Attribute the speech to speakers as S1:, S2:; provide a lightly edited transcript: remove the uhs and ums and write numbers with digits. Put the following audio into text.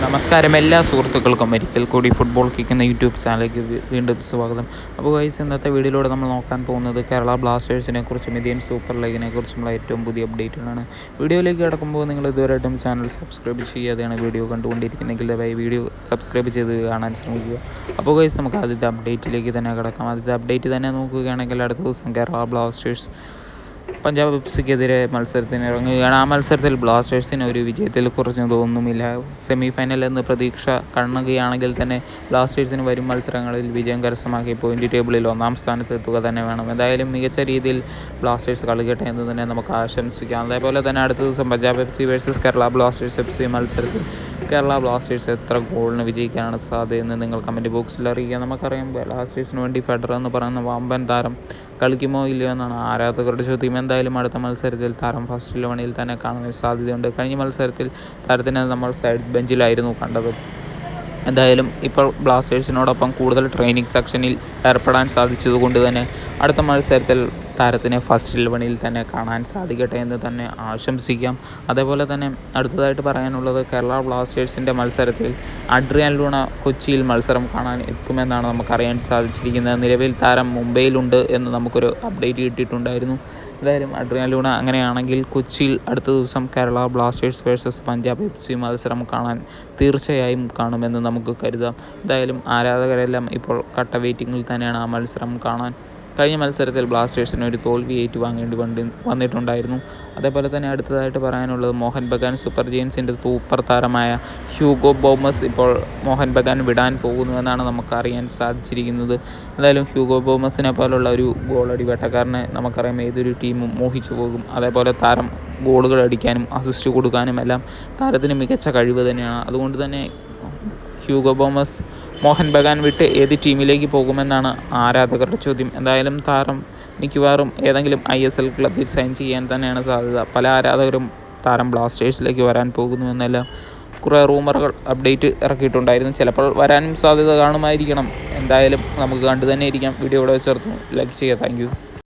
S1: നമസ്കാരം എല്ലാ സുഹൃത്തുക്കൾക്കും ഒരിക്കൽ കൂടി ഫുട്ബോൾ കിക്ക് എന്ന യൂട്യൂബ് ചാനലിലേക്ക് വീണ്ടും സ്വാഗതം. അപ്പോൾ ഗൈസ്, ഇന്നത്തെ വീഡിയോയിലൂടെ നമ്മൾ നോക്കാൻ പോകുന്നത് കേരള ബ്ലാസ്റ്റേഴ്സിനെ കുറിച്ചും ഇന്ത്യൻ സൂപ്പർ ലീഗിനെ കുറിച്ചുമുള്ള ഏറ്റവും പുതിയ അപ്ഡേറ്റുകളാണ്. വീഡിയോയിലേക്ക് കിടക്കുമ്പോൾ നിങ്ങൾ ഇതുവരെയായിട്ടും ചാനൽ സബ്സ്ക്രൈബ് ചെയ്യാതെയാണ് വീഡിയോ കണ്ടുകൊണ്ടിരിക്കുന്നതെങ്കിൽ ദയവായി വീഡിയോ സബ്സ്ക്രൈബ് ചെയ്ത് കാണാൻ ശ്രമിക്കുക. അപ്പോൾ ഗൈസ്, നമുക്ക് ആദ്യത്തെ അപ്ഡേറ്റിലേക്ക് തന്നെ കിടക്കാം. ആദ്യത്തെ അപ്ഡേറ്റ് തന്നെ നോക്കുകയാണെങ്കിൽ അടുത്ത ദിവസം കേരള ബ്ലാസ്റ്റേഴ്സ് പഞ്ചാബ് എഫ്സിക്കെതിരെ മത്സരത്തിന് ഇറങ്ങുകയാണ്. ആ മത്സരത്തിൽ ബ്ലാസ്റ്റേഴ്സിന് ഒരു വിജയത്തിൽ കുറഞ്ഞതൊന്നുമില്ല. സെമി ഫൈനൽ എന്ന് പ്രതീക്ഷ കാണുകയാണെങ്കിൽ തന്നെ ബ്ലാസ്റ്റേഴ്സിന് വരും മത്സരങ്ങളിൽ വിജയം കരസ്ഥമാക്കി പോയിന്റ് ടേബിളിൽ ഒന്നാം സ്ഥാനത്ത് എത്തുക തന്നെ വേണം. എന്തായാലും മികച്ച രീതിയിൽ ബ്ലാസ്റ്റേഴ്സ് കളിക്കട്ടെ എന്ന് തന്നെ നമുക്ക് ആശംസിക്കാം. അതേപോലെ തന്നെ അടുത്ത ദിവസം Punjab FC versus Kerala Blasters FC മത്സരത്തിൽ കേരള ബ്ലാസ്റ്റേഴ്സ് എത്ര ഗോളിന് വിജയിക്കാനാണ് സാധ്യതയെന്ന് നിങ്ങൾ കമൻറ്റ് ബോക്സിൽ അറിയിക്കുക. നമുക്കറിയാം, ബ്ലാസ്റ്റേഴ്സിന് വേണ്ടി ഫെഡറർ എന്ന് പറയുന്ന വമ്പൻ താരം കളിക്കുമോ ഇല്ലയോ എന്നാണ് ആരാധകരുടെ ചോദ്യം. എന്തായാലും അടുത്ത മത്സരത്തിൽ താരം ഫസ്റ്റ് 11-ൽ തന്നെ കാണാൻ സാധ്യതയുണ്ട്. കഴിഞ്ഞ മത്സരത്തിൽ താരത്തിനെ നമ്മൾ സൈഡ് ബെഞ്ചിലായിരുന്നു കണ്ടത്. എന്തായാലും ഇപ്പോൾ ബ്ലാസ്റ്റേഴ്സിനോടൊപ്പം കൂടുതൽ ട്രെയിനിങ് സെക്ഷനിൽ ഏർപ്പെടാൻ സാധിച്ചതുകൊണ്ട് തന്നെ അടുത്ത മത്സരത്തിൽ താരത്തിനെ ഫസ്റ്റ് 11-ൽ തന്നെ കാണാൻ സാധിക്കട്ടെ എന്ന് തന്നെ ആശംസിക്കാം. അതേപോലെ തന്നെ അടുത്തതായിട്ട് പറയാനുള്ളത്, കേരള ബ്ലാസ്റ്റേഴ്സിൻ്റെ മത്സരത്തിൽ അഡ്രിയാൻ ലൂണ കൊച്ചിയിൽ മത്സരം കാണാൻ എത്തുമെന്നാണ് നമുക്കറിയാൻ സാധിച്ചിരിക്കുന്നത്. നിലവിൽ താരം മുംബൈയിലുണ്ട് എന്ന് നമുക്കൊരു അപ്ഡേറ്റ് കിട്ടിയിട്ടുണ്ടായിരുന്നു. എന്തായാലും അഡ്രിയാൻ ലൂണ അങ്ങനെയാണെങ്കിൽ കൊച്ചിയിൽ അടുത്ത ദിവസം Kerala Blasters versus Punjab FC മത്സരം കാണാൻ തീർച്ചയായും കാണുമെന്ന് നമുക്ക് കരുതാം. എന്തായാലും ആരാധകരെല്ലാം ഇപ്പോൾ കട്ട വെയിറ്റിങ്ങിൽ തന്നെയാണ് ആ മത്സരം കാണാൻ. കഴിഞ്ഞ മത്സരത്തിൽ ബ്ലാസ്റ്റേഴ്സിന് ഒരു തോൽവി ഏറ്റുവാങ്ങേണ്ടി വന്നിട്ടുണ്ടായിരുന്നു. അതേപോലെ തന്നെ അടുത്തതായിട്ട് പറയാനുള്ളത്, മോഹൻ ബഗാൻ സൂപ്പർ ജയൻസിൻ്റെ സൂപ്പർ താരമായ ഹ്യൂഗോ ബോമസ് ഇപ്പോൾ മോഹൻ ബഗാൻ വിടാൻ പോകുന്നുവെന്നാണ് നമുക്ക് അറിയാൻ സാധിച്ചിരിക്കുന്നത്. എന്തായാലും ഹ്യൂഗോ ബോമസിനെ പോലുള്ള ഒരു ഗോളടി വേട്ടക്കാരനെ നമുക്കറിയാം ഏതൊരു ടീമും മോഹിച്ചു പോകും. അതേപോലെ താരം ഗോളുകൾ അടിക്കാനും അസിസ്റ്റ് കൊടുക്കാനും എല്ലാം താരത്തിന് മികച്ച കഴിവ് തന്നെയാണ്. അതുകൊണ്ട് തന്നെ ഹ്യൂഗോ ബോമസ് മോഹൻ ബഗാൻ വിട്ട് ഏത് ടീമിലേക്ക് പോകുമെന്നാണ് ആരാധകരുടെ ചോദ്യം. എന്തായാലും താരം മിക്കവാറും ഏതെങ്കിലും ISL ക്ലബ്ബിൽ സൈൻ ചെയ്യാൻ തന്നെയാണ് സാധ്യത. പല ആരാധകരും താരം ബ്ലാസ്റ്റേഴ്സിലേക്ക് വരാൻ പോകുന്നുവെന്നെല്ലാം കുറേ റൂമറുകൾ അപ്ഡേറ്റ് ഇറക്കിയിട്ടുണ്ടായിരുന്നു. ചിലപ്പോൾ വരാനും സാധ്യത കാണുമായിരിക്കണം. എന്തായാലും നമുക്ക് കണ്ടു തന്നെ ഇരിക്കാം. വീഡിയോ ഇവിടെ ചേർത്ത് ലൈക്ക് ചെയ്യുക. Thank you.